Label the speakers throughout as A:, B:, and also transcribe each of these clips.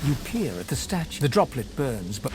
A: You peer at the statue. The droplet burns, but...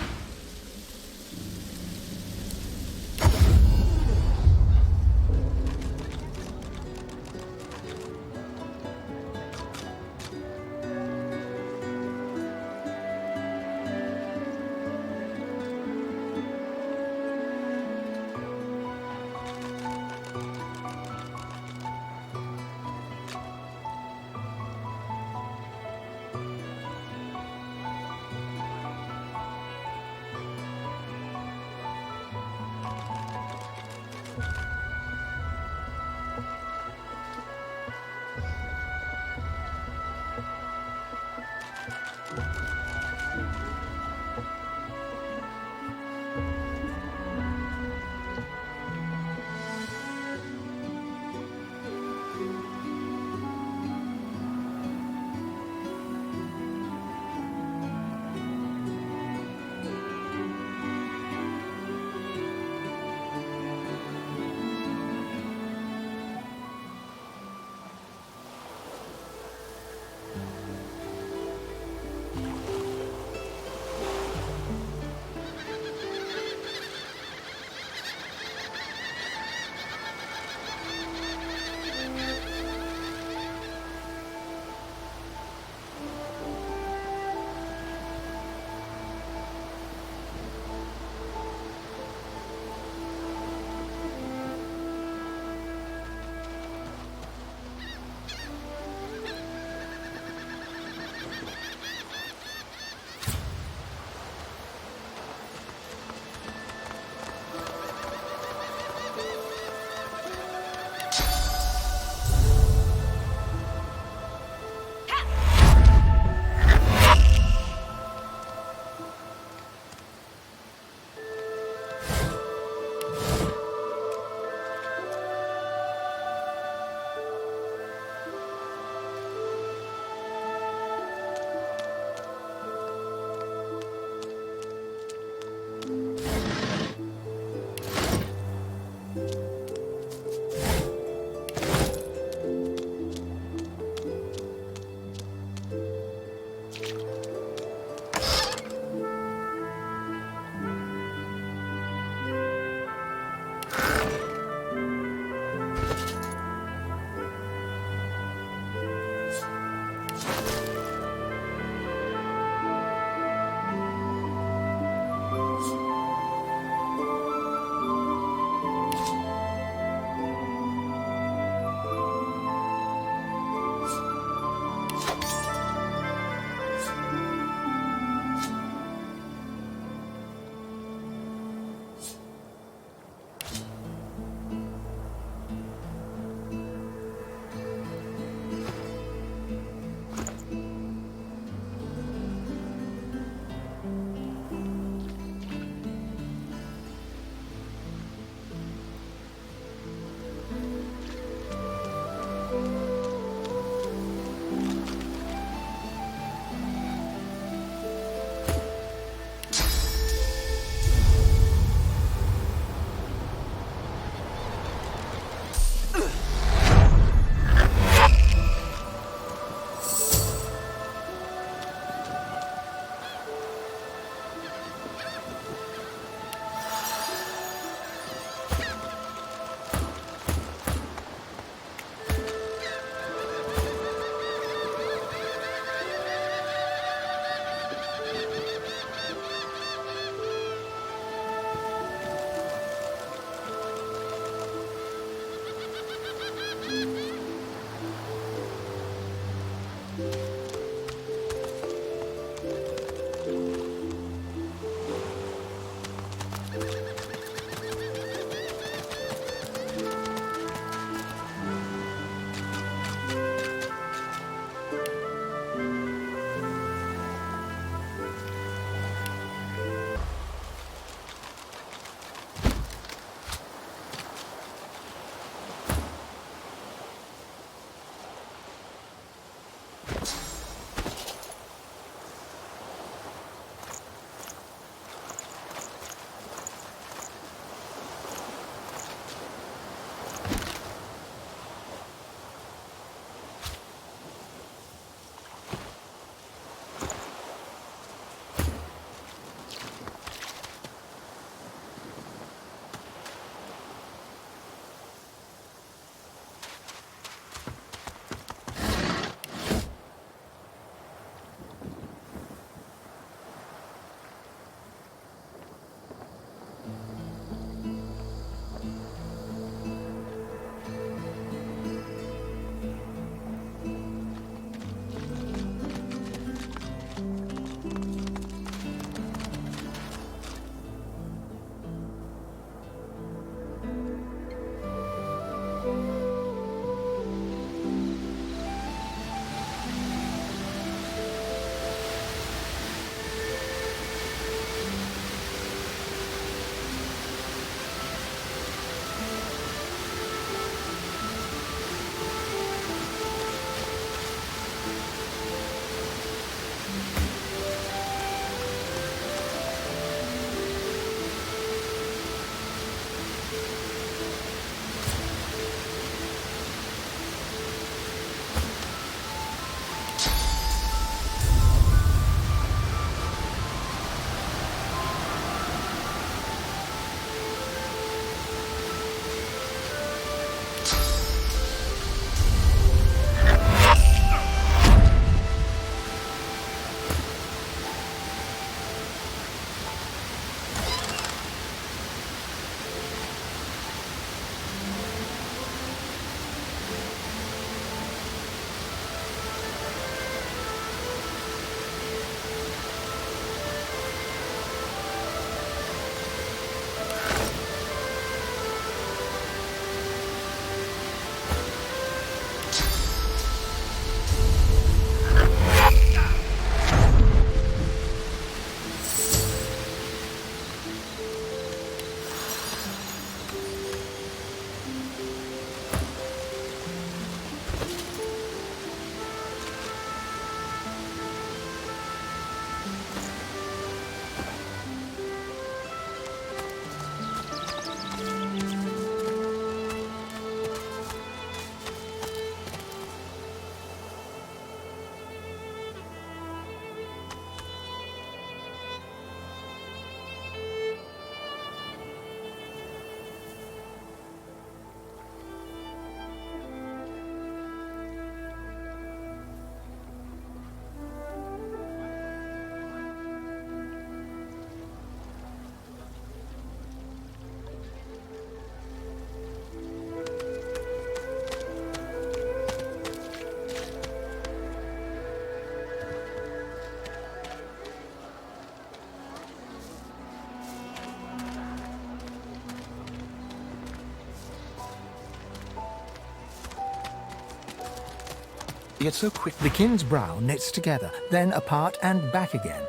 B: yet so quick.
A: The kin's brow knits together, then apart and back again.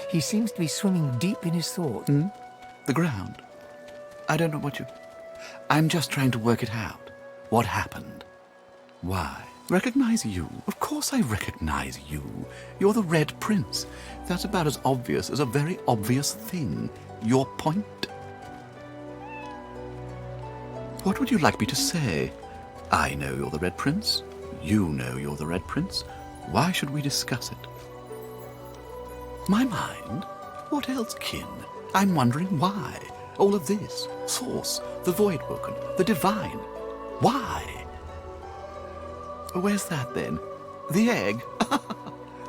A: He seems to be swimming deep in his thoughts.
B: The ground. I don't know what you... I'm just trying to work it out. What happened? Why? Recognize you? Of course I recognize you. You're the Red Prince. That's about as obvious as a very obvious thing. Your point? What would you like me to say? I know you're the Red Prince. You know you're the Red Prince. Why should we discuss it? My mind? What else, kin? I'm wondering why. All of this. Source, the Void Book, and the Divine. Why? Where's that, then? The egg?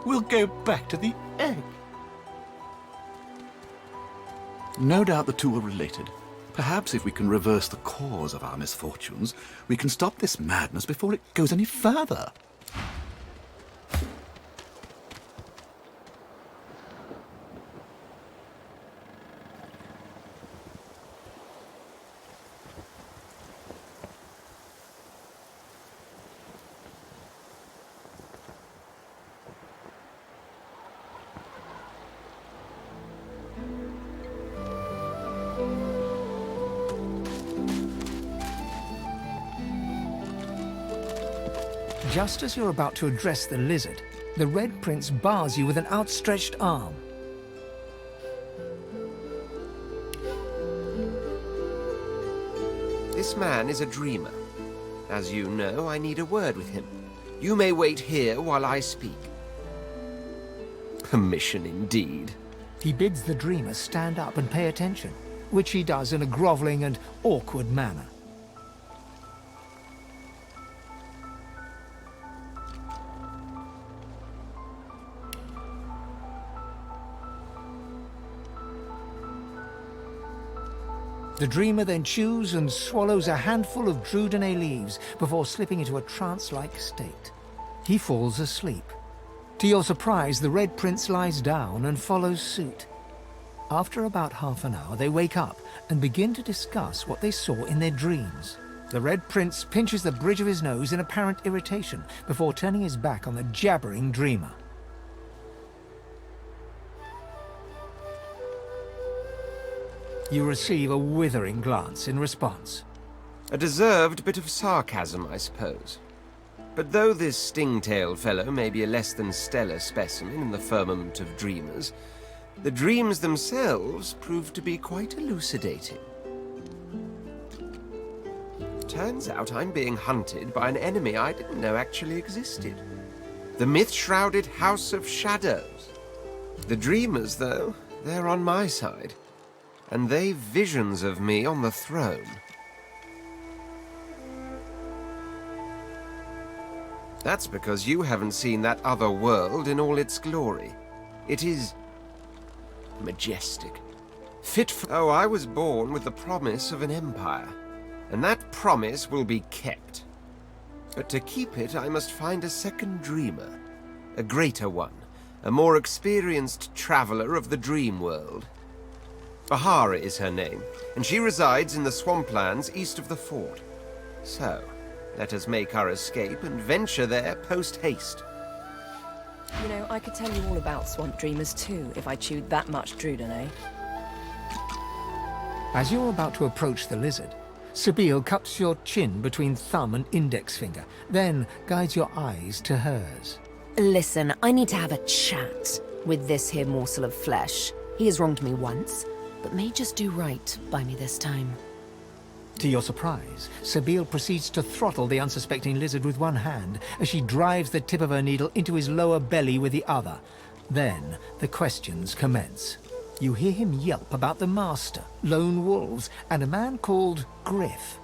B: We'll go back to the egg. No doubt the two are related. Perhaps if we can reverse the cause of our misfortunes, we can stop this madness before it goes any further.
A: Just as you're about to address the lizard, the Red Prince bars you with an outstretched arm.
C: This man is a dreamer. As you know, I need a word with him. You may wait here while I speak. Permission indeed.
A: He bids the dreamer stand up and pay attention, which he does in a groveling and awkward manner. The dreamer then chews and swallows a handful of Druidane leaves before slipping into a trance-like state. He falls asleep. To your surprise, the Red Prince lies down and follows suit. After about half an hour, they wake up and begin to discuss what they saw in their dreams. The Red Prince pinches the bridge of his nose in apparent irritation before turning his back on the jabbering dreamer. You receive a withering glance in response.
C: A deserved bit of sarcasm, I suppose. But though this sting-tailed fellow may be a less than stellar specimen in the firmament of dreamers, the dreams themselves prove to be quite elucidating. Turns out I'm being hunted by an enemy I didn't know actually existed. The myth-shrouded House of Shadows. The dreamers, though, they're on my side. And they've visions of me on the throne. That's because you haven't seen that other world in all its glory. It is majestic. Fit for... Oh, I was born with the promise of an empire, and that promise will be kept. But to keep it, I must find a second dreamer, a greater one, a more experienced traveler of the dream world. Bahara is her name, and she resides in the swamplands east of the fort. So, let us make our escape and venture there post-haste.
D: You know, I could tell you all about swamp dreamers too, if I chewed that much Druidane.
A: As you're about to approach the lizard, Sabine cups your chin between thumb and index finger, then guides your eyes to hers.
E: Listen, I need to have a chat with this here morsel of flesh. He has wronged me once, but may just do right by me this time.
A: To your surprise, Sabine proceeds to throttle the unsuspecting lizard with one hand as she drives the tip of her needle into his lower belly with the other. Then the questions commence. You hear him yelp about the Master, lone wolves, and a man called Griff.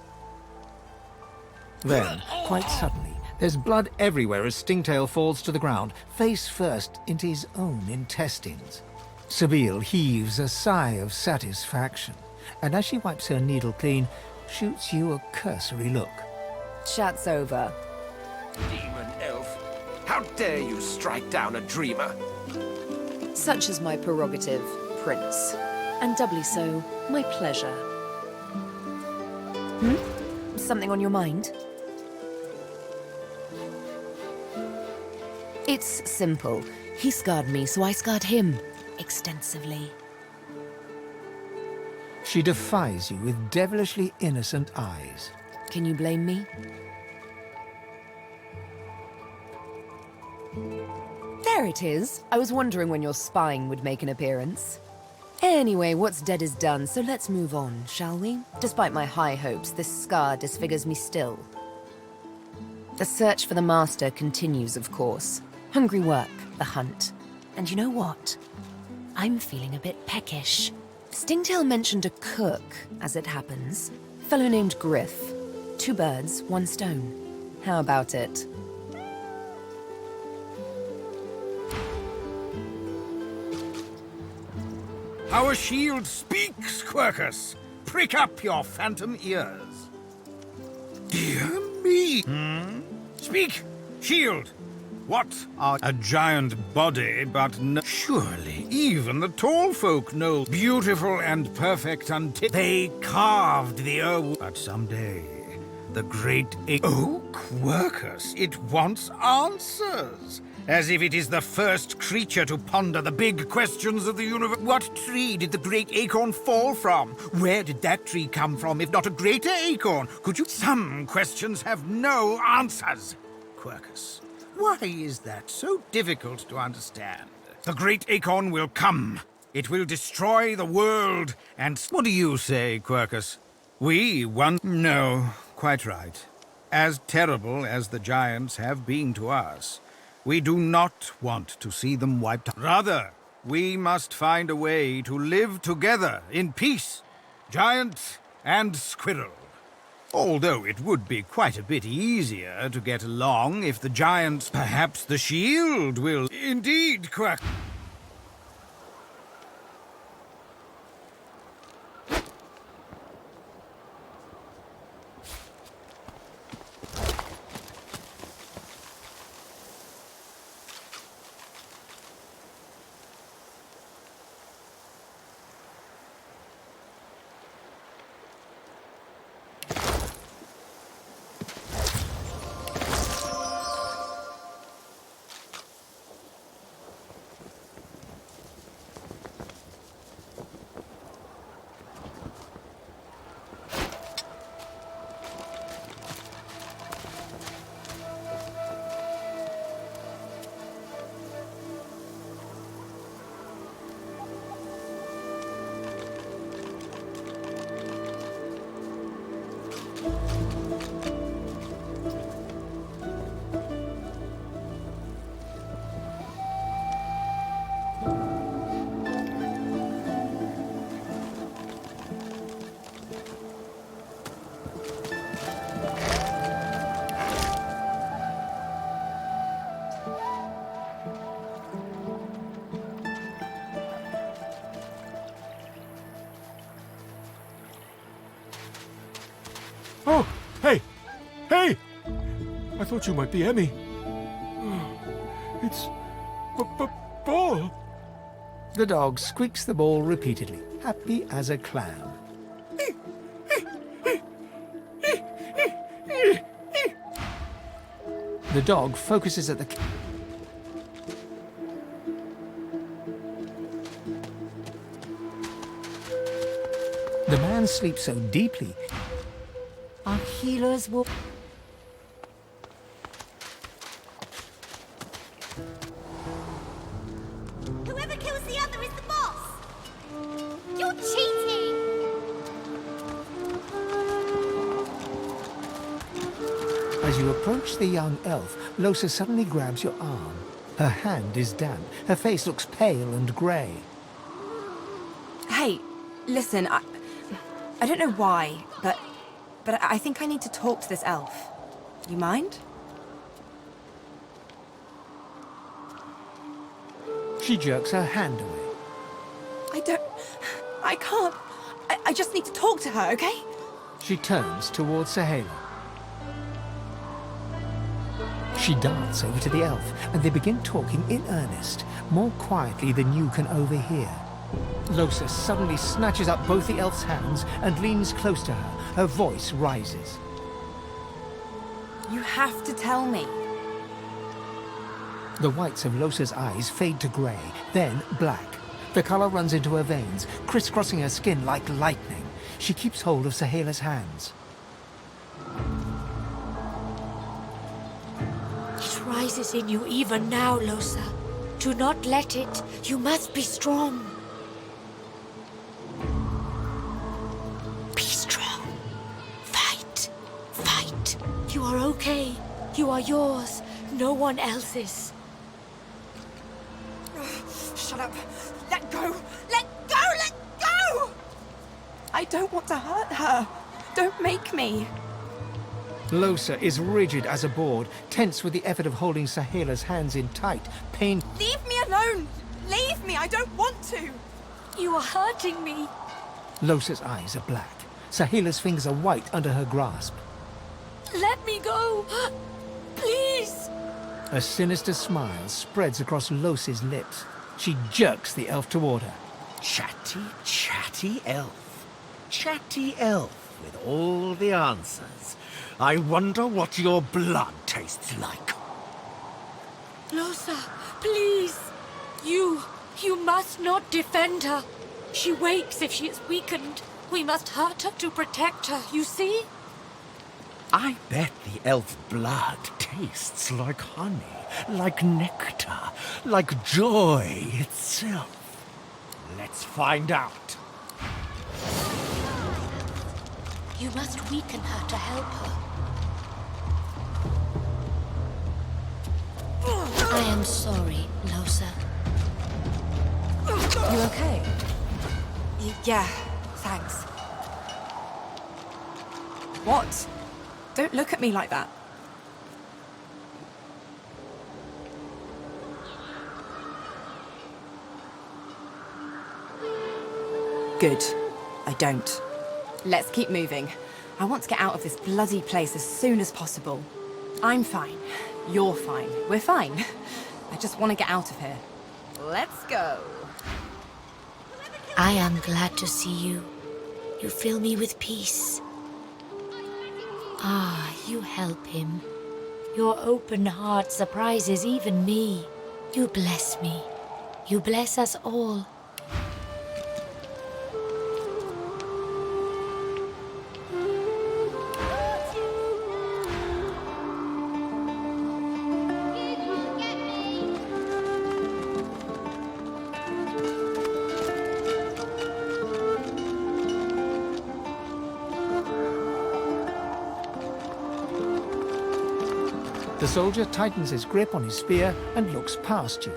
A: Then, quite suddenly, there's blood everywhere as Stingtail falls to the ground, face first into his own intestines. Sabine heaves a sigh of satisfaction, and as she wipes her needle clean, shoots you a cursory look.
E: Chat's over.
C: Demon elf, how dare you strike down a dreamer?
E: Such is my prerogative, Prince. And doubly so, my pleasure. Something on your mind? It's simple. He scarred me, so I scarred him. Extensively.
A: She defies you with devilishly innocent eyes.
E: Can you blame me? There it is. I was wondering when your spine would make an appearance. Anyway, what's dead is done, so let's move on, shall we? Despite my high hopes, this scar disfigures me still. The search for the master continues, of course. Hungry work, the hunt. And you know what? I'm feeling a bit peckish. Stingtail mentioned a cook, as it happens. A fellow named Griff. 2 birds, 1 stone. How about it?
F: Our shield speaks, Quercus. Prick up your phantom ears. Dear me. Speak, shield. What are a giant body but no... Surely even the tall folk know beautiful and perfect until they carved the earth. But someday, the great... Oh, Quercus, it wants answers. As if it is the first creature to ponder the big questions of the universe. What tree did the great acorn fall from? Where did that tree come from, if not a greater acorn? Could you... Some questions have no answers. Quercus, why is that so difficult to understand? The great acorn will come. It will destroy the world, and... What do you say, Quercus? We want... No, quite right. As terrible as the giants have been to us, we do not want to see them wiped out. Rather, we must find a way to live together in peace, giant and squirrel. Although it would be quite a bit easier to get along if the giants... Perhaps the shield will... Indeed, Quack.
G: Oh, hey! Hey! I thought you might be Emmy. It's... Ball!
A: The dog squeaks the ball repeatedly, happy as a clam. The dog focuses at the... The man sleeps so deeply, our healers will...
H: Whoever kills the other is the boss! You're cheating!
A: As you approach the young elf, Lohse suddenly grabs your arm. Her hand is damp. Her face looks pale and grey.
I: Hey, listen, I don't know why, but I think I need to talk to this elf. You mind?
A: She jerks her hand away.
I: I can't. I just need to talk to her, okay?
A: She turns towards Sahela. She darts over to the elf, and they begin talking in earnest, more quietly than you can overhear. Lohse suddenly snatches up both the elf's hands and leans close to her. Her voice rises.
I: You have to tell me.
A: The whites of Lohse's eyes fade to grey, then black. The colour runs into her veins, crisscrossing her skin like lightning. She keeps hold of Sahela's hands.
H: It rises in you even now, Lohse. Do not let it. You must be strong. Be strong. Fight. Fight. You are okay. You are yours. No one else's.
I: Shut up. Let go. Let go. Let go. I don't want to hurt her. Don't make me.
A: Lohse is rigid as a board, tense with the effort of holding Sahela's hands in tight, pain.
I: Leave me alone. Leave me. I don't want to.
H: You are hurting me.
A: Lohse's eyes are black. Sahela's fingers are white under her grasp.
H: Let me go. Please.
A: A sinister smile spreads across Lohse's lips. She jerks the elf toward her.
F: Chatty elf. Chatty elf with all the answers. I wonder what your blood tastes like.
H: Lohse, please. You must not defend her. She wakes if she is weakened. We must hurt her to protect her, you see?
F: I bet the elf blood tastes like honey, like nectar, like joy itself. Let's find out.
H: You must weaken her to help her. I am sorry, Lohse.
D: You okay?
I: Yeah, thanks. What? Don't look at me like that. Good. I don't. Let's keep moving. I want to get out of this bloody place as soon as possible. I'm fine. You're fine. We're fine. I just want to get out of here. Let's go.
H: I am glad to see you. You fill me with peace. Ah, you help him. Your open heart surprises even me. You bless me. You bless us all.
A: The soldier tightens his grip on his spear and looks past you.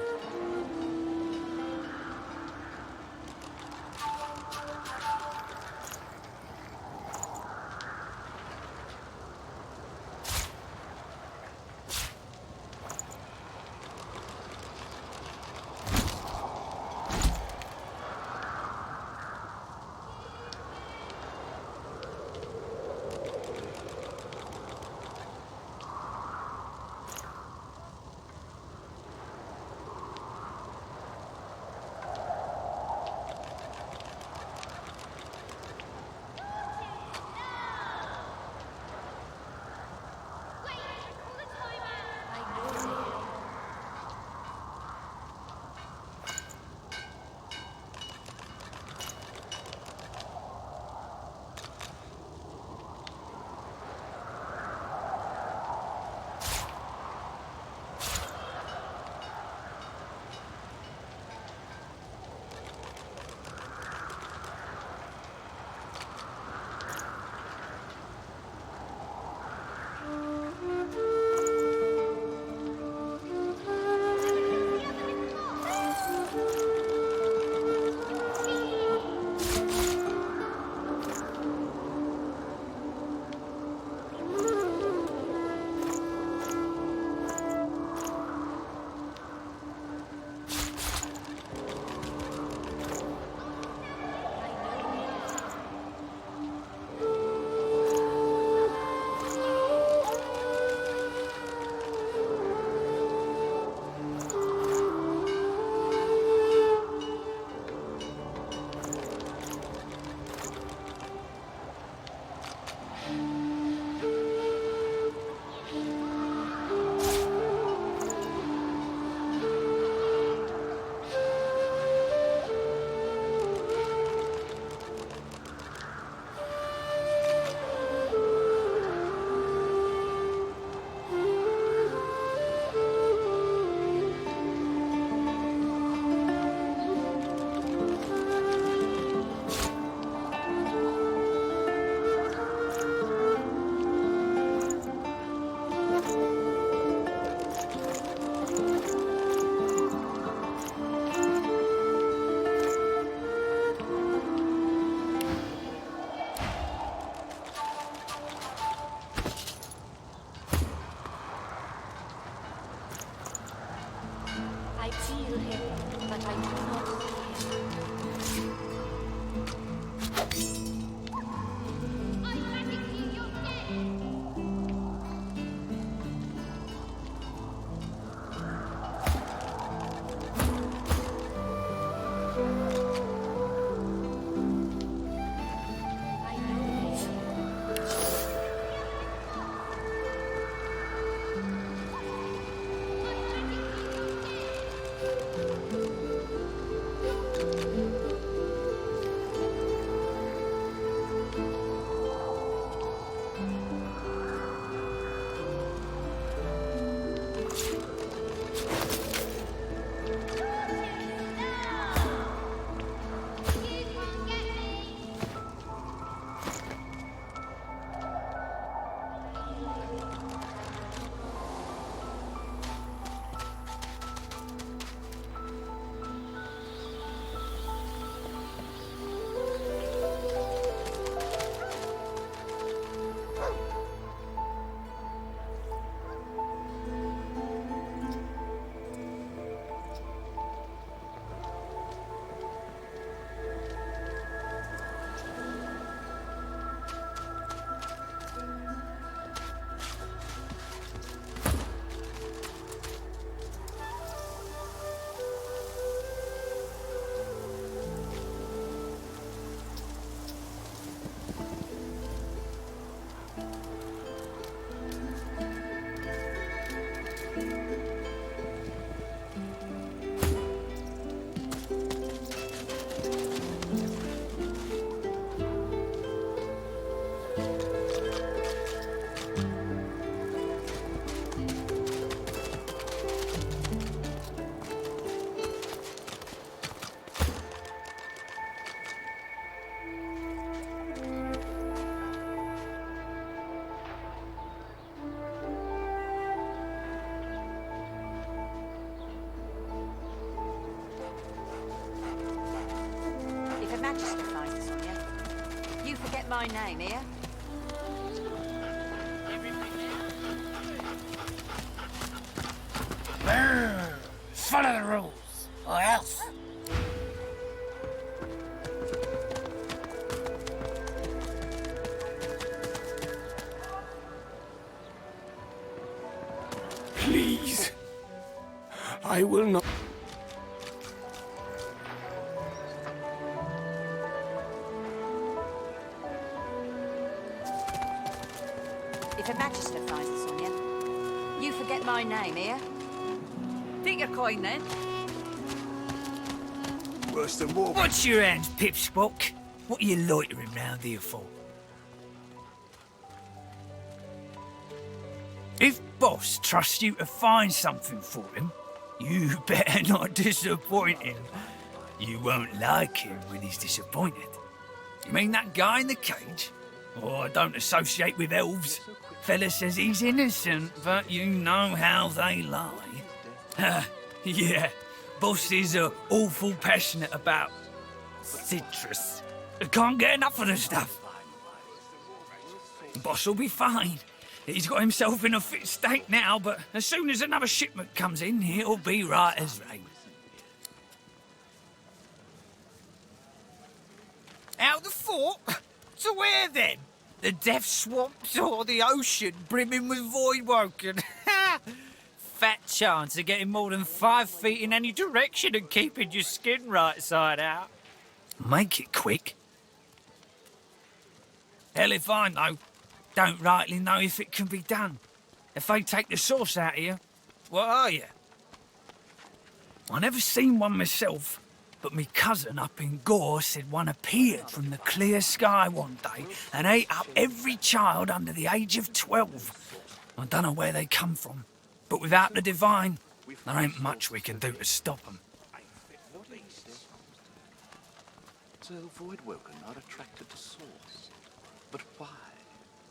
J: My name here.
F: Follow the rules, or else.
G: Please. I will not.
J: If a magister finds this on you, you forget my name here. Think you're coin then?
G: Worse than war.
F: What's your hands, Pipsqueak? What are you loitering round here for? If Boss trusts you to find something for him, you better not disappoint him. You won't like him when he's disappointed. You mean that guy in the cage? Oh, I don't associate with elves. Fella says he's innocent, but you know how they lie. Yeah, Boss is awful passionate about citrus. I can't get enough of the stuff. Boss will be fine. He's got himself in a fit state now, but as soon as another shipment comes in, he'll be right as rain. Out the fort? To where then? The death swamps or the ocean brimming with voidwoken? Fat chance of getting more than 5 feet in any direction and keeping your skin right side out. Make it quick. Hell if I know. Don't rightly know if it can be done. If they take the sauce out of you, what are you? I never seen one myself, but me cousin up in Gore said one appeared from the clear sky one day and ate up every child under the age of 12. I don't know where they come from, but without the divine, there ain't much we can do to stop them.
B: So the voidwoken are attracted to source. But why?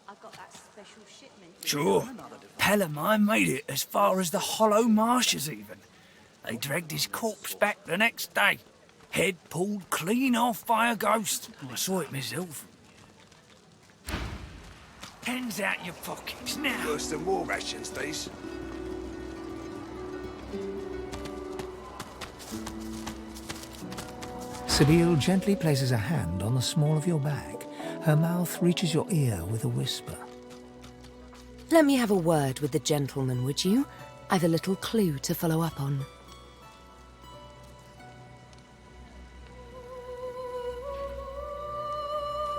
J: I've got that special shipment.
F: Sure, Pelamine made it as far as the hollow marshes even. They dragged his corpse back the next day. Head pulled clean off by a ghost. I saw it myself. Hands out your pockets now.
G: Worse than war rations, these.
A: Sibyl gently places a hand on the small of your bag. Her mouth reaches your ear with a whisper.
E: Let me have a word with the gentleman, would you? I've a little clue to follow up on.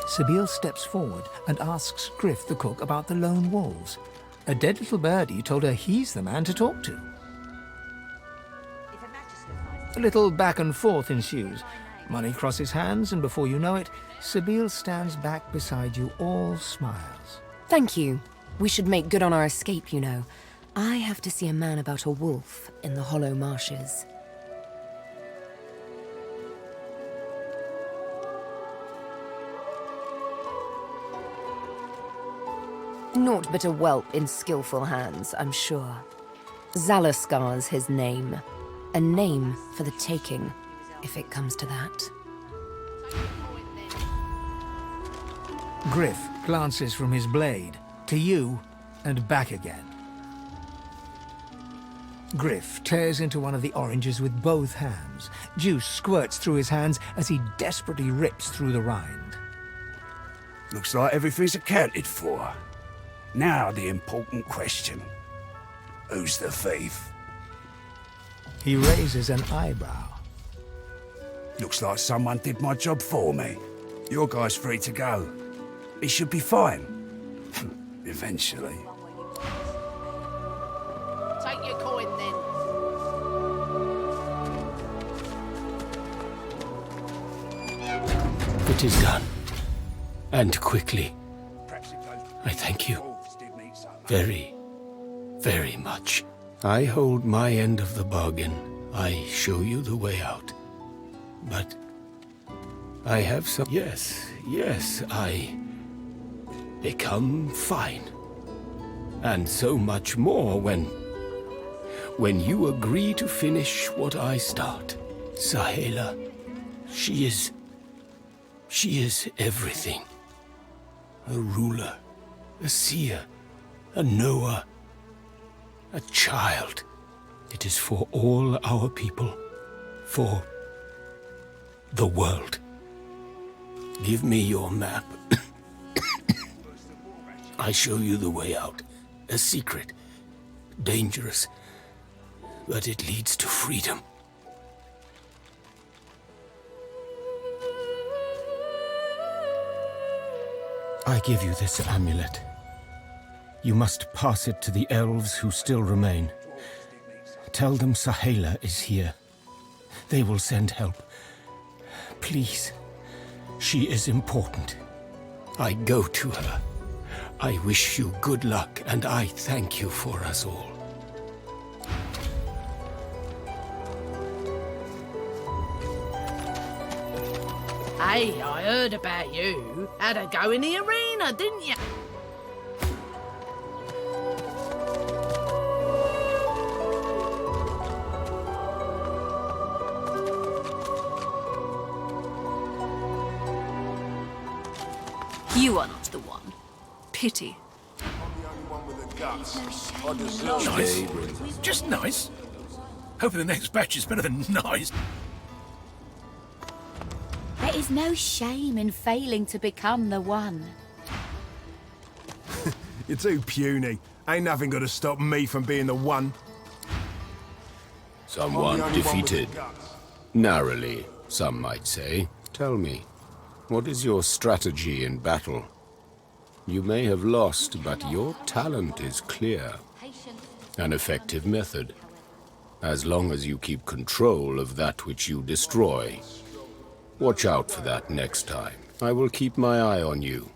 A: Sibyl steps forward and asks Griff the cook about the lone wolves. A dead little birdie told her he's the man to talk to. A little back and forth ensues. Money crosses hands, and before you know it, Sibyl stands back beside you, all smiles.
E: Thank you. We should make good on our escape, you know. I have to see a man about a wolf in the hollow marshes. Naught but a whelp in skillful hands, I'm sure. Zalaskar's his name. A name for the taking, if it comes to that.
A: Griff glances from his blade to you and back again. Griff tears into one of the oranges with both hands. Juice squirts through his hands as he desperately rips through the rind.
F: Looks like everything's accounted for. Now the important question. Who's the thief?
A: He raises an eyebrow.
F: Looks like someone did my job for me. Your guy's free to go. He should be fine. Eventually.
J: Take your coin then.
K: It is done. And quickly. I thank you. Very, very much. I hold my end of the bargain. I show you the way out. But I have some... Yes, I become fine. And so much more when you agree to finish what I start. Sahela, she is everything. A ruler, a seer, a knower, a child. It is for all our people, for the world. Give me your map. I show you the way out. A secret, dangerous, but it leads to freedom. I give you this amulet. You must pass it to the elves who still remain. Tell them Sahela is here. They will send help. Please. She is important. I go to her. I wish you good luck, and I thank you for us all.
J: Hey, I heard about you. Had a go in the arena, didn't you?
H: You are not the one. Pity.
F: Nice. Just nice. Hoping the next batch is better than nice.
L: There is no shame in failing to become the one.
M: You're too puny. Ain't nothing gonna stop me from being the one.
K: Someone defeated. Narrowly, some might say. Tell me, what is your strategy in battle? You may have lost, but your talent is clear. An effective method. As long as you keep control of that which you destroy. Watch out for that next time. I will keep my eye on you.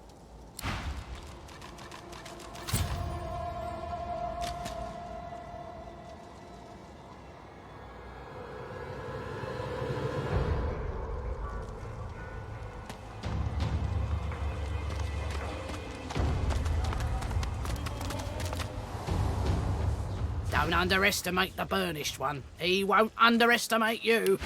J: Don't underestimate the burnished one. He won't underestimate you.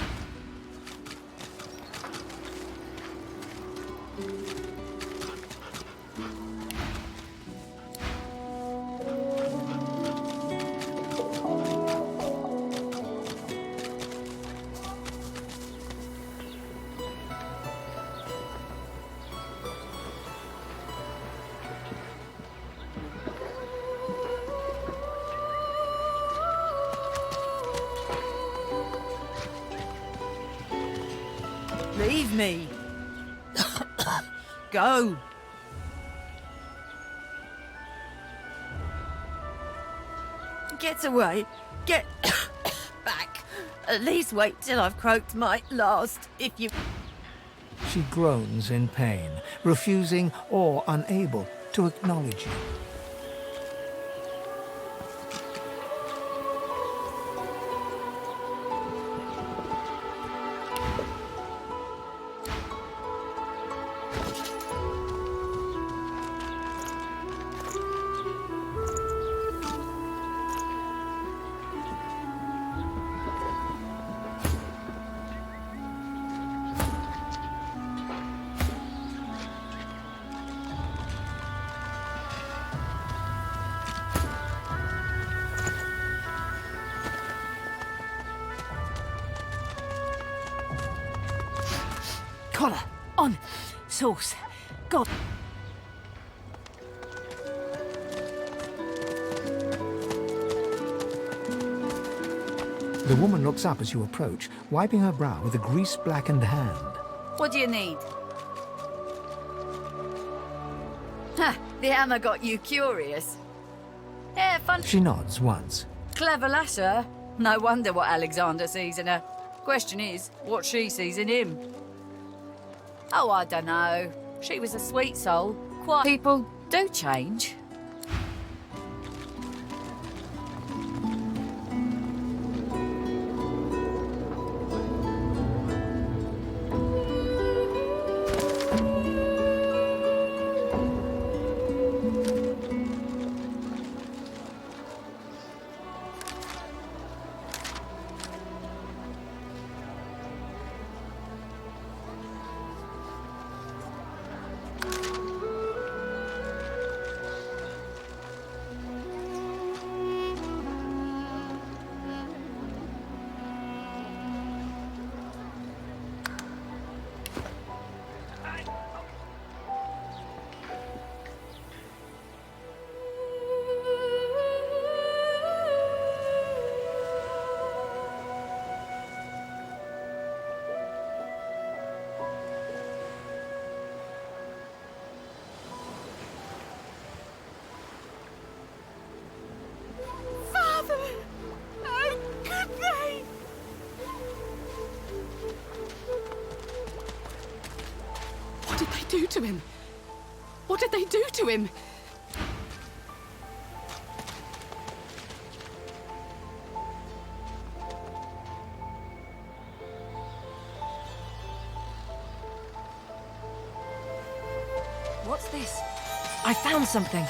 J: Leave me. Go. Get away. Get back. At least wait till I've croaked my last, if you...
A: She groans in pain, refusing or unable to acknowledge you.
J: Collar. On. Sauce. God.
A: The woman looks up as you approach, wiping her brow with a grease-blackened hand.
J: What do you need? Ha! The hammer got you curious. Yeah, fun.
A: She nods once.
J: Clever lasser. No wonder what Alexander sees in her. Question is, what she sees in him. Oh, I don't know. She was a sweet soul. Quite. People do change.
I: What did they do to him? What did they do to him?
D: What's this? I found something.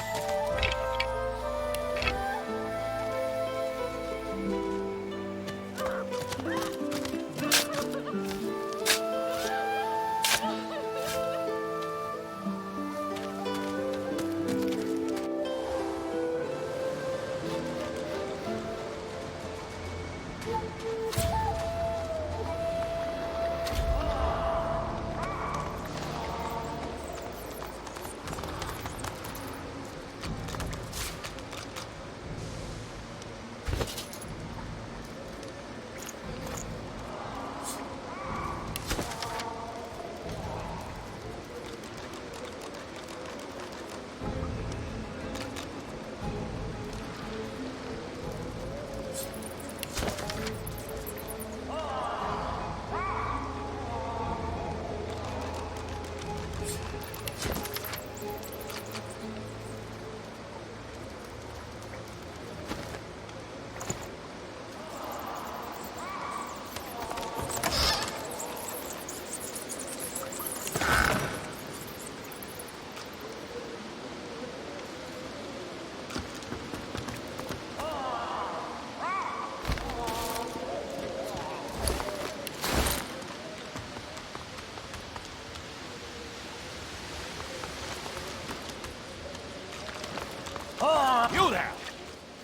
F: You there,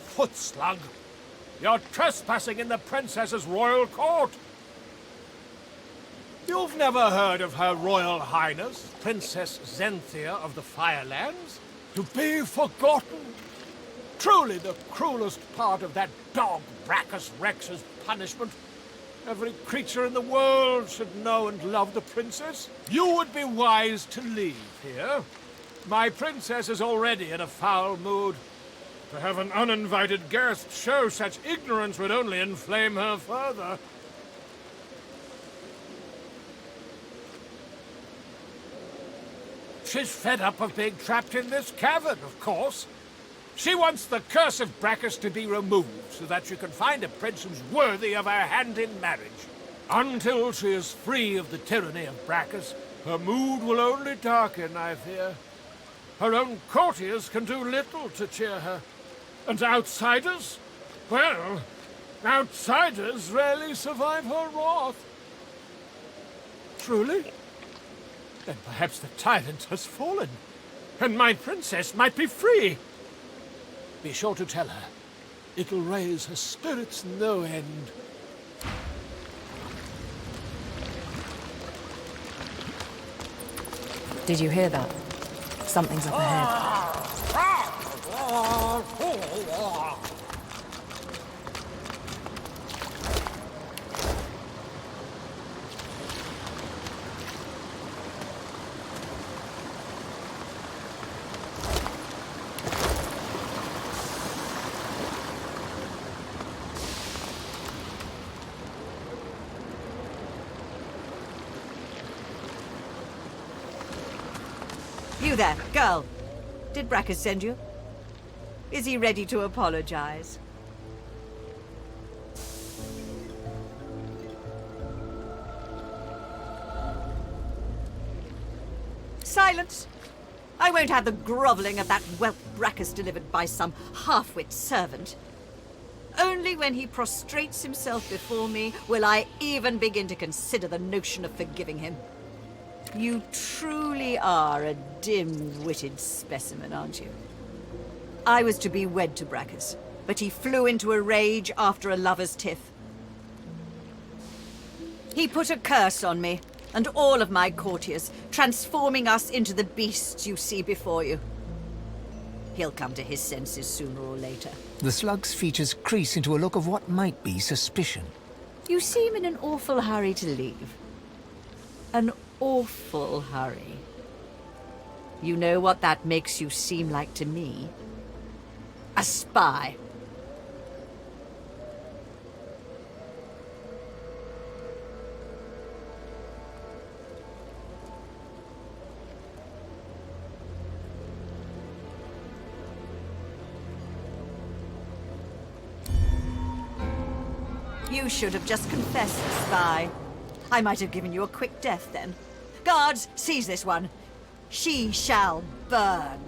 F: foot slug! You're trespassing in the princess's royal court! You've never heard of Her Royal Highness, Princess Zenthia of the Firelands? To be forgotten? Truly the cruelest part of that dog Brachus Rex's punishment
G: Every creature in the world should know and love the princess. You would be wise to leave here. My princess is already in a foul mood. To have an uninvited guest show such ignorance would only inflame her further. She's fed up of being trapped in this cavern, of course. She wants the curse of Brachus to be removed so that she can find a prince who's worthy of her hand in marriage. Until she is free of the tyranny of Brachus, her mood will only darken, I fear. Her own courtiers can do little to cheer her. And outsiders? Well, outsiders rarely survive her wrath. Truly? Then perhaps the tyrant has fallen, and my princess might be free. Be sure to tell her. It'll raise her spirits no end.
D: Did you hear that? Something's up ahead.
J: You there, girl. Did Brachus send you? Is he ready to apologize? Silence! I won't have the grovelling of that whelp Brachus delivered by some half-wit servant. Only when he prostrates himself before me will I even begin to consider the notion of forgiving him. You truly are a dim-witted specimen, aren't you? I was to be wed to Brachus, but he flew into a rage after a lover's tiff. He put a curse on me and all of my courtiers, transforming us into the beasts you see before you. He'll come to his senses sooner or later.
A: The slug's features crease into a look of what might be suspicion.
J: You seem in an awful hurry to leave. An awful hurry. You know what that makes you seem like to me? A spy. You should have just confessed, spy. I might have given you a quick death then. Guards, seize this one. She shall burn.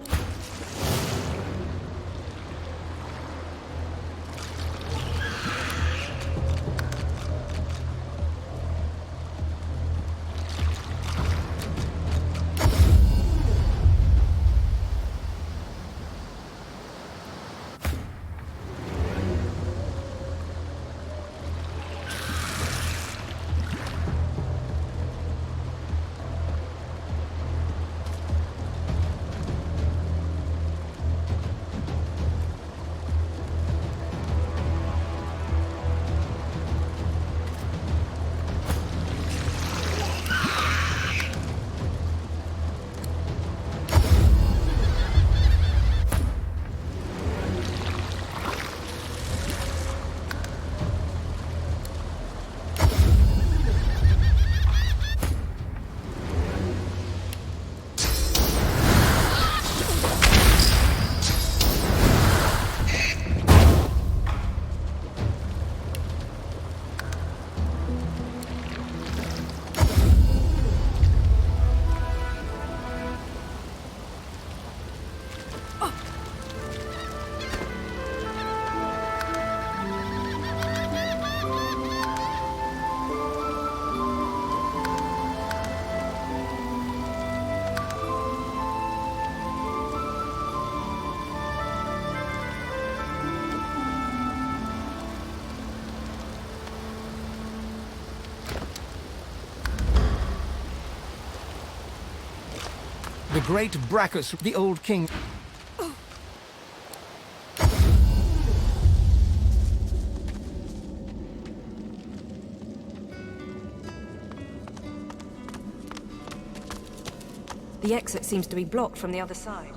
A: The great Brachus, the old king...
D: The exit seems to be blocked from the other side.